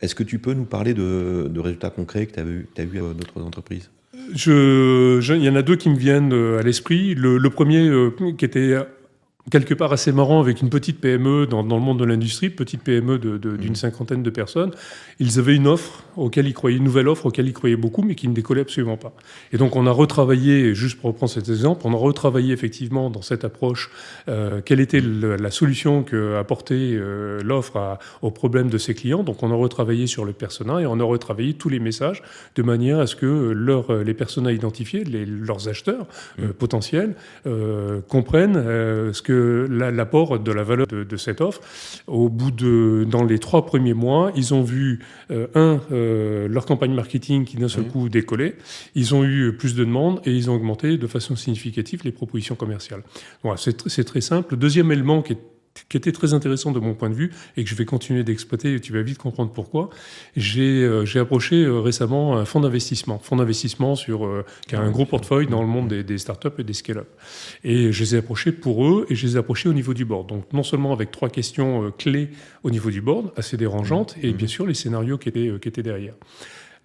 Est-ce que tu peux nous parler de résultats concrets que tu as eu à d'autres entreprises? Il y en a deux qui me viennent à l'esprit. Le premier, qui était quelque part assez marrant, avec une petite PME dans le monde de l'industrie, petite PME d'une cinquantaine de personnes. Ils avaient une offre auquel ils croyaient, une nouvelle offre auquel ils croyaient beaucoup, mais qui ne décollait absolument pas. Et donc on a retravaillé, juste pour reprendre cet exemple, on a retravaillé effectivement dans cette approche quelle était la solution que apportait l'offre aux problèmes de ses clients. Donc on a retravaillé sur le persona et on a retravaillé tous les messages de manière à ce que les personas identifiés, leurs acheteurs potentiels, comprennent ce que l'apport de la valeur de cette offre. Dans les 3 premiers mois, ils ont vu leur campagne marketing qui d'un seul coup décollait. Ils ont eu plus de demandes et ils ont augmenté de façon significative les propositions commerciales. Voilà, c'est très simple. Le deuxième élément qui était très intéressant de mon point de vue et que je vais continuer d'exploiter, et tu vas vite comprendre pourquoi. J'ai approché récemment un fonds d'investissement qui a un gros portefeuille dans le monde des startups et des scale-up. Et je les ai approchés pour eux et je les ai approchés au niveau du board. Donc non seulement avec 3 questions clés au niveau du board, assez dérangeantes, et bien sûr les scénarios qui étaient derrière.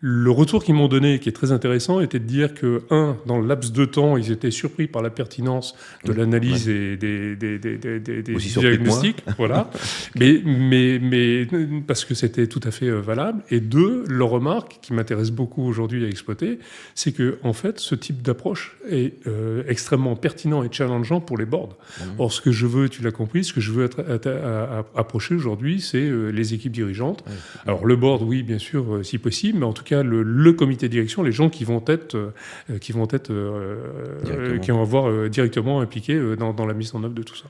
Le retour qu'ils m'ont donné, qui est très intéressant, était de dire que, dans le laps de temps, ils étaient surpris par la pertinence de l'analyse et des diagnostics, voilà. mais parce que c'était tout à fait valable. Et 2, leur remarque, qui m'intéresse beaucoup aujourd'hui à exploiter, c'est que, en fait, ce type d'approche est extrêmement pertinent et challengeant pour les boards. Or, ce que je veux, tu l'as compris, ce que je veux approcher aujourd'hui, c'est les équipes dirigeantes. Alors, le board, oui, bien sûr, si possible, mais en tout cas, le comité de direction, les gens qui vont avoir directement impliqués dans la mise en œuvre de tout ça.